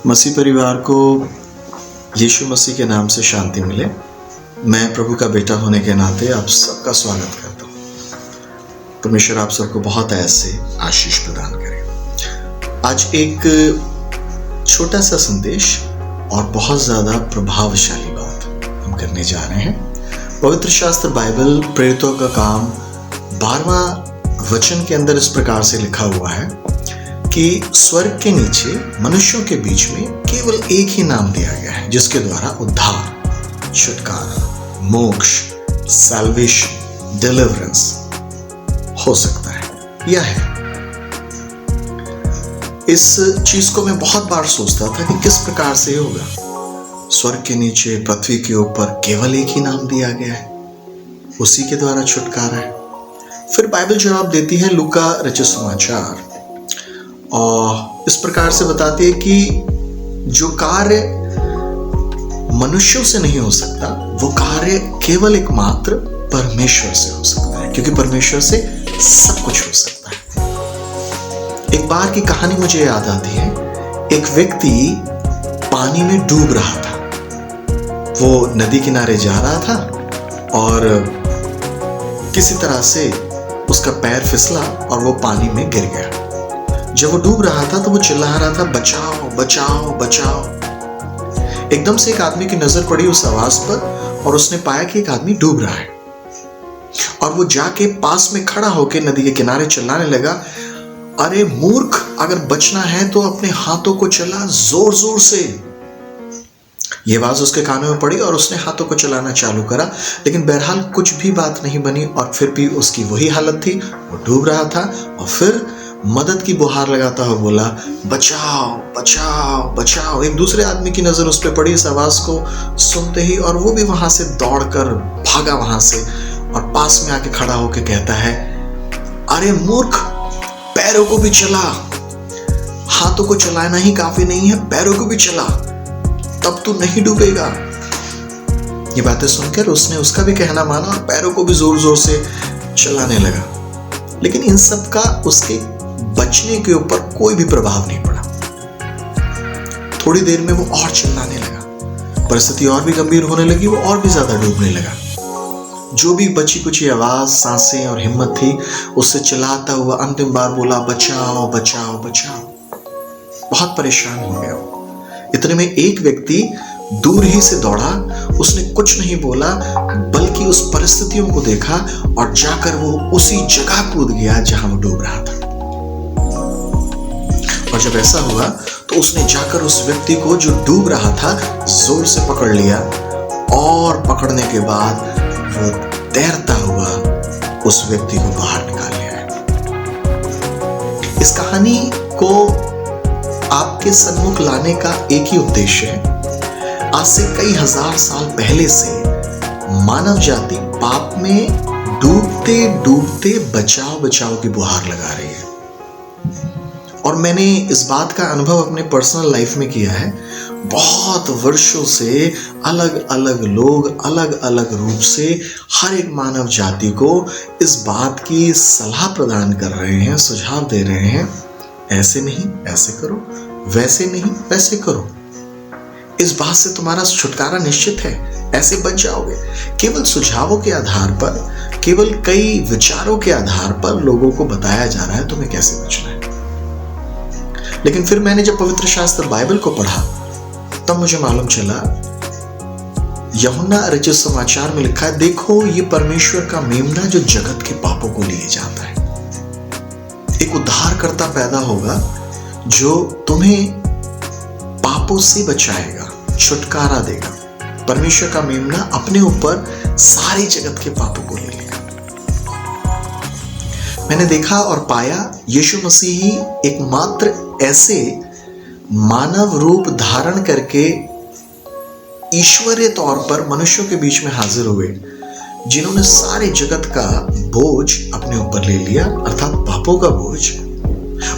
मसीह परिवार को यीशु मसीह के नाम से शांति मिले। मैं प्रभु का बेटा होने के नाते आप सबका स्वागत करता हूँ। परमेश्वर आप सबको बहुत ऐसे आशीष प्रदान करे। आज एक छोटा सा संदेश और बहुत ज़्यादा प्रभावशाली बात हम करने जा रहे हैं। पवित्र शास्त्र बाइबल प्रेरितों का काम 12वां वचन के अंदर इस प्रकार से लिखा हुआ है कि स्वर्ग के नीचे मनुष्यों के बीच में केवल एक ही नाम दिया गया है जिसके द्वारा उद्धार, छुटकारा, मोक्ष, सैल्वेशन, डिलीवरेंस हो सकता है। यह है, इस चीज को मैं बहुत बार सोचता था कि किस प्रकार से होगा। स्वर्ग के नीचे, पृथ्वी के ऊपर केवल एक ही नाम दिया गया है, उसी के द्वारा छुटकारा है। फिर बाइबल जवाब देती है लूका रचित समाचार और इस प्रकार से बताती है कि जो कार्य मनुष्यों से नहीं हो सकता वो कार्य केवल एकमात्र परमेश्वर से हो सकता है, क्योंकि परमेश्वर से सब कुछ हो सकता है। एक बार की कहानी मुझे याद आती है। एक व्यक्ति पानी में डूब रहा था। वो नदी किनारे जा रहा था और किसी तरह से उसका पैर फिसला और वो पानी में गिर गया। जब वो डूब रहा था तो वो चिल्ला रहा था, बचाओ बचाओ बचाओ। एकदम से एक आदमी की नजर पड़ी उस आवाज पर और उसने पाया कि एक आदमी डूब रहा है और वो जाके पास में खड़ा होकर नदी के किनारे चिल्लाने लगा, अरे मूर्ख, अगर बचना है तो अपने हाथों को चला जोर जोर से। ये आवाज उसके कानों में पड़ी और उसने हाथों को चलाना चालू करा, लेकिन बहरहाल कुछ भी बात नहीं बनी और फिर भी उसकी वही हालत थी। वो डूब रहा था और फिर मदद की गुहार लगाता हुआ बोला, बचाओ बचाओ बचाओ। एक दूसरे आदमी की नजर उस पर पड़ी इस आवाज को सुनते ही और वो भी वहां से दौड़कर भागा वहां से और पास में आके खड़ा होकर कहता है, अरे मूर्ख, पैरों को भी चला। हाथों को चलाना ही काफी नहीं है, पैरों को भी चला, तब तू नहीं डूबेगा। ये बातें सुनकर उसने उसका भी कहना माना और पैरों को भी जोर जोर से चलाने लगा। लेकिन इन सब का उसके बचने के ऊपर कोई भी प्रभाव नहीं पड़ा। थोड़ी देर में वो और चिल्लाने लगा, परिस्थिति और भी गंभीर होने लगी, वो और भी ज्यादा डूबने लगा। जो भी बची कुची आवाज, सांसें और हिम्मत थी, उससे चिल्लाता हुआ अंतिम बार बोला, बचाओ बचाओ बचाओ। बहुत परेशान हो गया वो। इतने में एक व्यक्ति दूर ही से दौड़ा। उसने कुछ नहीं बोला बल्कि उस परिस्थितियों को देखा और जाकर वो उसी जगह कूद गया जहां वो डूब रहा था। और जब ऐसा हुआ तो उसने जाकर उस व्यक्ति को जो डूब रहा था जोर से पकड़ लिया और पकड़ने के बाद वो तैरता हुआ उस व्यक्ति को बाहर निकाल लिया। इस कहानी को आपके सम्मुख लाने का एक ही उद्देश्य है। आज से कई हजार साल पहले से मानव जाति पाप में डूबते डूबते बचाओ बचाओ की गुहार लगा रही है। और मैंने इस बात का अनुभव अपने पर्सनल लाइफ में किया है। बहुत वर्षों से अलग अलग लोग अलग अलग रूप से हर एक मानव जाति को इस बात की सलाह प्रदान कर रहे हैं, सुझाव दे रहे हैं, ऐसे नहीं ऐसे करो, वैसे नहीं वैसे करो। इस बात से तुम्हारा छुटकारा निश्चित है, ऐसे बच जाओगे। केवल सुझावों के आधार पर, केवल कई विचारों के आधार पर लोगों को बताया जा रहा है तुम्हें कैसे बचना है। लेकिन फिर मैंने जब पवित्र शास्त्र बाइबल को पढ़ा तब मुझे मालूम चला, यूहन्ना रचित समाचार में लिखा है, देखो ये परमेश्वर का मेमना जो जगत के पापों को लिए जाता है। एक उद्धारकर्ता पैदा होगा जो तुम्हें पापों से बचाएगा, छुटकारा देगा। परमेश्वर का मेमना अपने ऊपर सारी जगत के पापों को ले लेगा। मैंने देखा और पाया यीशु मसीह ही एकमात्र ऐसे मानव रूप धारण करके ईश्वरीय तौर पर मनुष्यों के बीच में हाजिर हुए, जिन्होंने सारे जगत का बोझ अपने ऊपर ले लिया, अर्थात पापों का बोझ।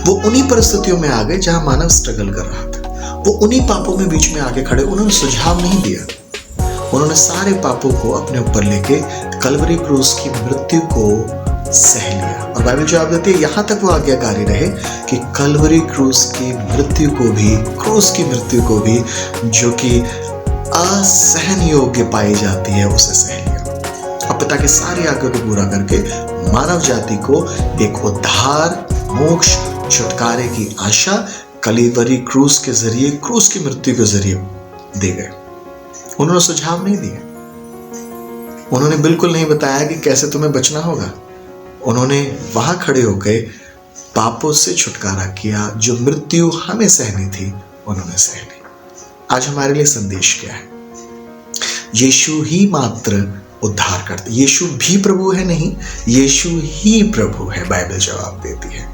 वो उन्हीं परिस्थितियों में आ गए जहां मानव स्ट्रगल कर रहा था। वो उन्हीं पापों में बीच में आके खड़े, उन्होंने सुझाव नहीं दिया। उन्होंने सारे पापों को अपने ऊपर लेके कलवरी क्रूस की मृत्यु को सह लिया। और बाइबल जवाब देती है यहाँ तक वो आज्ञाकारी रहे कि कलवरी क्रूस की मृत्यु को भी जो कि असहन योग्य पाई जाती है उसे सह लिया। अब पिता की सारी आज्ञा को पूरा करके मानव जाति को एक उद्धार, मोक्ष, छुटकारे की आशा कलवरी क्रूस के जरिए, क्रूस की मृत्यु के जरिए दे गए। उन्होंने सुझाव नहीं दिए, उन्होंने बिल्कुल नहीं बताया कि कैसे तुम्हें बचना होगा। उन्होंने वहां खड़े होकर पापों से छुटकारा किया, जो मृत्यु हमें सहनी थी उन्होंने सह ली। आज हमारे लिए संदेश क्या है? यीशु ही मात्र उद्धार करते, यीशु भी प्रभु है नहीं, यीशु ही प्रभु है, बाइबल जवाब देती है।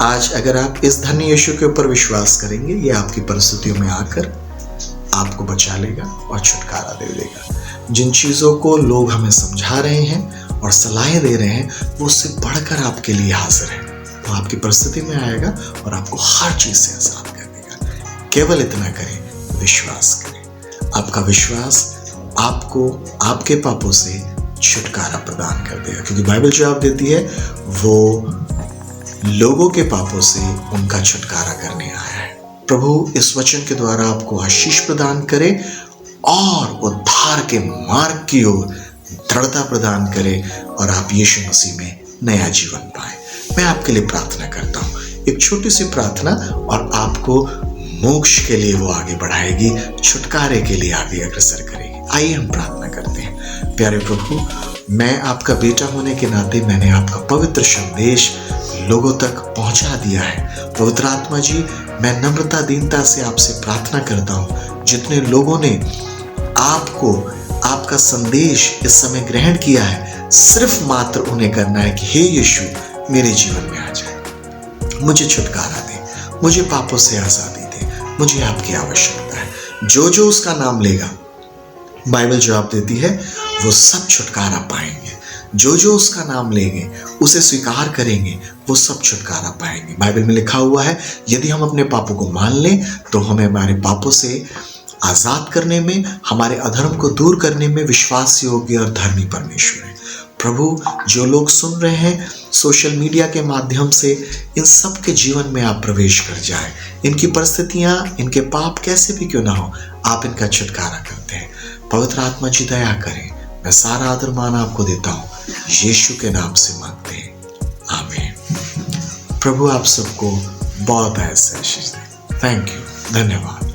आज अगर आप इस धन्य यीशु के ऊपर विश्वास करेंगे, ये आपकी परिस्थितियों में आकर आपको बचा लेगा और छुटकारा दे देगा। जिन चीजों को लोग हमें समझा रहे हैं और सलाहें दे रहे हैं, वो उससे बढ़कर आपके लिए हाजिर है। वो आपकी परिस्थिति में आएगा और आपको हर चीज से आजाद कर देगा। केवल इतना करें, विश्वास करें। आपका विश्वास आपको आपके पापों से छुटकारा प्रदान कर देगा, क्योंकि बाइबल जवाब देती है वो लोगों के पापों से उनका छुटकारा करने आया है। प्रभु इस वचन के द्वारा आपको आशीष प्रदान करे और उद्धार के मार्ग की ओर दृढ़ता प्रदान करे और आप यीशु मसीह में नया जीवन पाए। मैं आपके लिए प्रार्थना करता हूँ, एक छोटी सी प्रार्थना, और आपको मोक्ष के लिए वो आगे बढ़ाएगी, छुटकारे के लिए आगे अग्रसर करेगी। आइए हम प्रार्थना करते हैं। प्यारे प्रभु, मैं आपका बेटा होने के नाते मैंने आपका पवित्र संदेश लोगों तक पहुंचा दिया है। पवित्र आत्मा जी, मैं नम्रता दीनता से आपसे प्रार्थना करता हूँ, जितने लोगों ने आपको, आपका संदेश इस समय ग्रहण किया है, सिर्फ मात्र उन्हें करना है कि हे यीशु मेरे जीवन में आ जाए, मुझे छुटकारा दे, मुझे पापों से आजादी दे, मुझे आपकी आवश्यकता है। जो जो उसका नाम लेगा, बाइबल जवाब देती है वो सब छुटकारा पाएंगे। जो जो उसका नाम लेंगे, उसे स्वीकार करेंगे, वो सब छुटकारा पाएंगे। बाइबल में लिखा हुआ है, यदि हम अपने पापों को मान लें तो हमें हमारे पापों से आजाद करने में, हमारे अधर्म को दूर करने में विश्वास योग्य और धर्मी परमेश्वर है। प्रभु, जो लोग सुन रहे हैं सोशल मीडिया के माध्यम से, इन सब के जीवन में आप प्रवेश कर जाए। इनकी परिस्थितियां, इनके पाप कैसे भी क्यों ना हो, आप इनका छुटकारा करते हैं। पवित्र आत्मा जी दया करें। मैं सारा आदर मान आपको देता हूँ, यीशु के नाम से मांगते हैं, आमीन। प्रभु आप सबको बहुत ऐसे आशीष दे। थैंक यू, धन्यवाद।